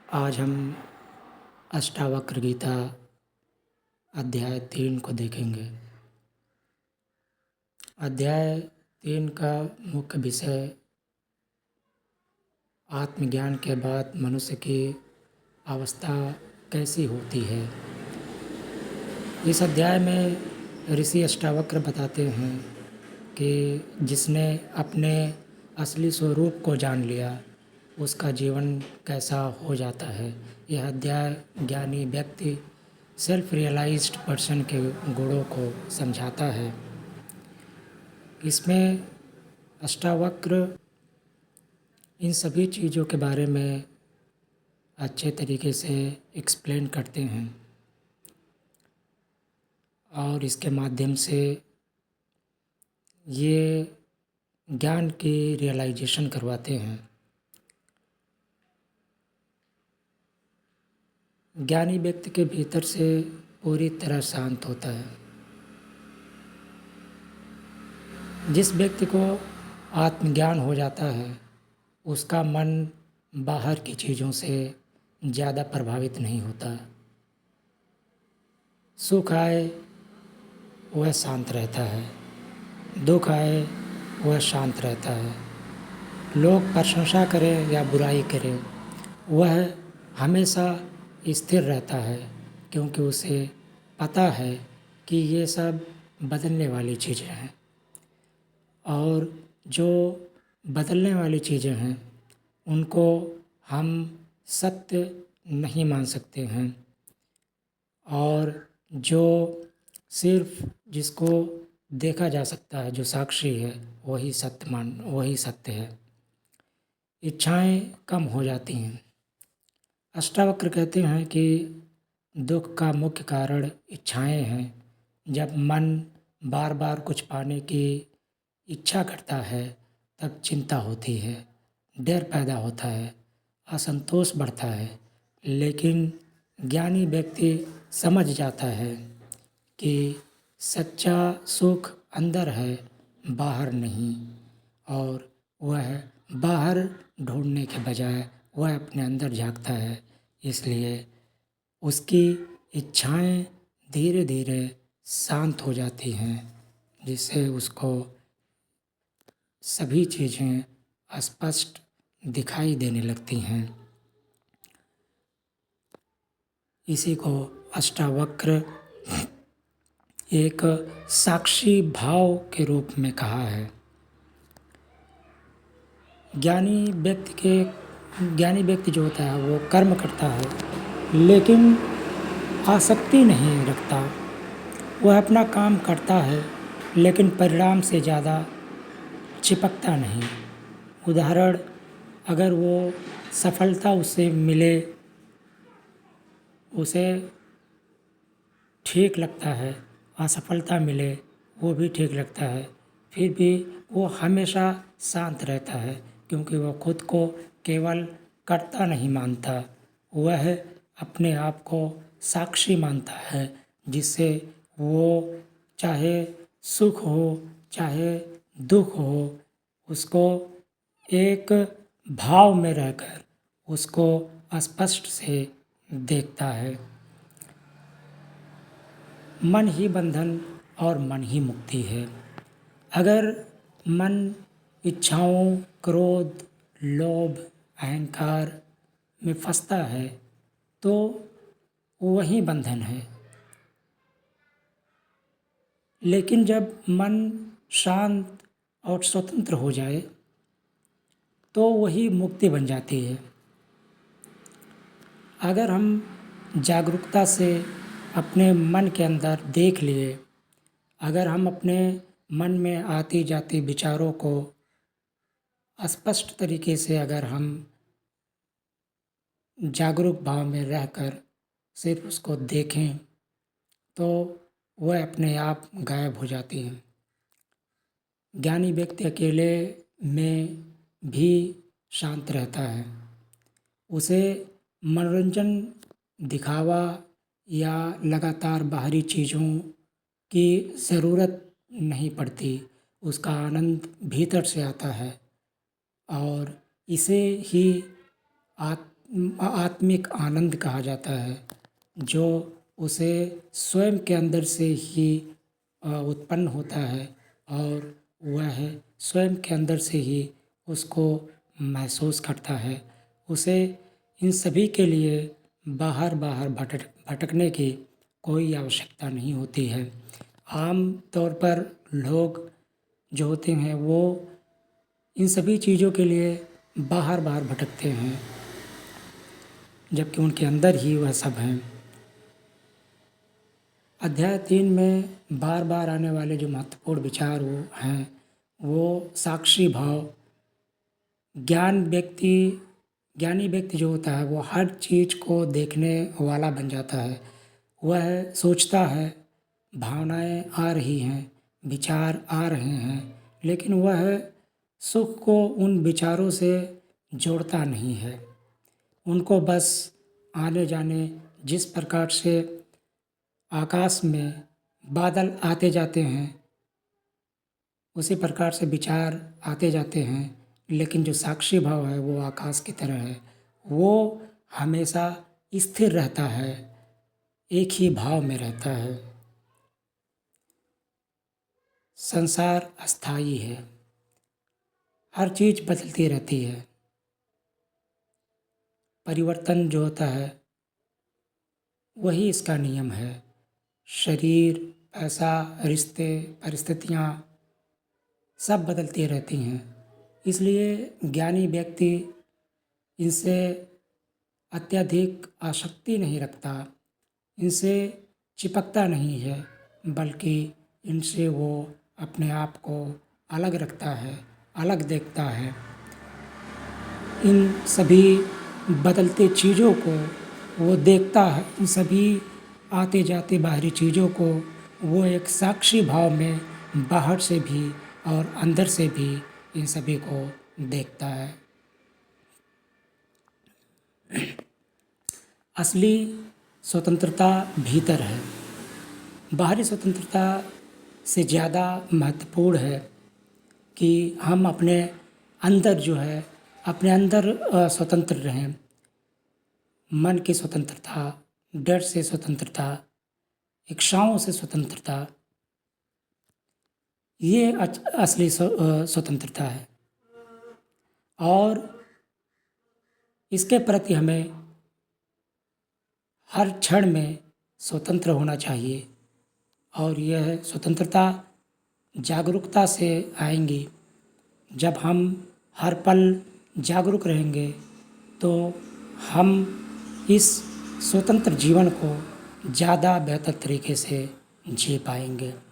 आज हम अष्टावक्र गीता अध्याय 3 को देखेंगे। अध्याय 3 का मुख्य विषय आत्मज्ञान के बाद मनुष्य की अवस्था कैसी होती है। इस अध्याय में ऋषि अष्टावक्र बताते हैं कि जिसने अपने असली स्वरूप को जान लिया उसका जीवन कैसा हो जाता है। यह अध्याय ज्ञानी व्यक्ति सेल्फ रियलाइज्ड पर्सन के गुणों को समझाता है। इसमें अष्टावक्र इन सभी चीज़ों के बारे में अच्छे तरीके से एक्सप्लेन करते हैं और इसके माध्यम से ये ज्ञान की रियलाइजेशन करवाते हैं। ज्ञानी व्यक्ति के भीतर से पूरी तरह शांत होता है। जिस व्यक्ति को आत्मज्ञान हो जाता है उसका मन बाहर की चीज़ों से ज़्यादा प्रभावित नहीं होता। सुख आए वह शांत रहता है, दुख आए वह शांत रहता है। लोग प्रशंसा करें या बुराई करें वह हमेशा स्थिर रहता है, क्योंकि उसे पता है कि ये सब बदलने वाली चीज़ें हैं और जो बदलने वाली चीज़ें हैं उनको हम सत्य नहीं मान सकते हैं और जो सिर्फ जिसको देखा जा सकता है, जो साक्षी है, वही सत्य है। इच्छाएं कम हो जाती हैं। अष्टावक्र कहते हैं कि दुख का मुख्य कारण इच्छाएं हैं। जब मन बार बार कुछ पाने की इच्छा करता है तब चिंता होती है, डर पैदा होता है, असंतोष बढ़ता है। लेकिन ज्ञानी व्यक्ति समझ जाता है कि सच्चा सुख अंदर है, बाहर नहीं, और वह बाहर ढूंढने के बजाय वह अपने अंदर झांकता है। इसलिए उसकी इच्छाएं धीरे धीरे शांत हो जाती हैं, जिससे उसको सभी चीज़ें स्पष्ट दिखाई देने लगती हैं। इसी को अष्टावक्र एक साक्षी भाव के रूप में कहा है। ज्ञानी व्यक्ति जो होता है वो कर्म करता है लेकिन आसक्ति नहीं रखता। वह अपना काम करता है लेकिन परिणाम से ज़्यादा चिपकता नहीं। उदाहरण, अगर वो सफलता उसे मिले, उसे ठीक लगता है, असफलता मिले वो भी ठीक लगता है, फिर भी वो हमेशा शांत रहता है, क्योंकि वह खुद को केवल कर्ता नहीं मानता, वह अपने आप को साक्षी मानता है, जिससे वो चाहे सुख हो चाहे दुख हो उसको एक भाव में रहकर उसको स्पष्ट से देखता है। मन ही बंधन और मन ही मुक्ति है। अगर मन इच्छाओं, क्रोध, लोभ, अहंकार में फंसता है तो वही बंधन है। लेकिन जब मन शांत और स्वतंत्र हो जाए तो वही मुक्ति बन जाती है। अगर हम जागरूकता से अपने मन के अंदर देख लिए, अगर हम अपने मन में आती जाती विचारों को स्पष्ट तरीके से अगर हम जागरूक भाव में रहकर सिर्फ उसको देखें तो वह अपने आप गायब हो जाती हैं। ज्ञानी व्यक्ति अकेले में भी शांत रहता है। उसे मनोरंजन, दिखावा या लगातार बाहरी चीज़ों की ज़रूरत नहीं पड़ती। उसका आनंद भीतर से आता है और इसे ही आत्मिक आनंद कहा जाता है, जो उसे स्वयं के अंदर से ही उत्पन्न होता है और वह स्वयं के अंदर से ही उसको महसूस करता है। उसे इन सभी के लिए बाहर भटकने की कोई आवश्यकता नहीं होती है। आम तौर पर लोग जो होते हैं वो इन सभी चीज़ों के लिए बाहर भटकते हैं, जबकि उनके अंदर ही वह सब हैं। अध्याय 3 में बार बार आने वाले जो महत्वपूर्ण विचार वो हैं, वो साक्षी भाव। ज्ञानी व्यक्ति जो होता है वो हर चीज़ को देखने वाला बन जाता है। वह सोचता है, भावनाएं आ रही हैं, विचार आ रहे हैं, लेकिन वह सुख को उन विचारों से जोड़ता नहीं है। उनको बस आने जाने, जिस प्रकार से आकाश में बादल आते जाते हैं, उसी प्रकार से विचार आते जाते हैं, लेकिन जो साक्षी भाव है वो आकाश की तरह है। वो हमेशा स्थिर रहता है, एक ही भाव में रहता है। संसार अस्थायी है, हर चीज़ बदलती रहती है। परिवर्तन जो होता है वही इसका नियम है। शरीर, पैसा, रिश्ते, परिस्थितियाँ सब बदलती रहती हैं। इसलिए ज्ञानी व्यक्ति इनसे अत्यधिक आसक्ति नहीं रखता, इनसे चिपकता नहीं है, बल्कि इनसे वो अपने आप को अलग रखता है, अलग देखता है। इन सभी बदलते चीज़ों को वो देखता है, इन सभी आते जाते बाहरी चीज़ों को वो एक साक्षी भाव में बाहर से भी और अंदर से भी इन सभी को देखता है। असली स्वतंत्रता भीतर है। बाहरी स्वतंत्रता से ज़्यादा महत्वपूर्ण है कि हम अपने अंदर जो है, अपने अंदर स्वतंत्र रहें। मन की स्वतंत्रता, डर से स्वतंत्रता, इच्छाओं से स्वतंत्रता, ये असली स्वतंत्रता है। और इसके प्रति हमें हर क्षण में स्वतंत्र होना चाहिए। और यह स्वतंत्रता जागरूकता से आएंगी। जब हम हर पल जागरूक रहेंगे तो हम इस स्वतंत्र जीवन को ज़्यादा बेहतर तरीके से जी पाएंगे।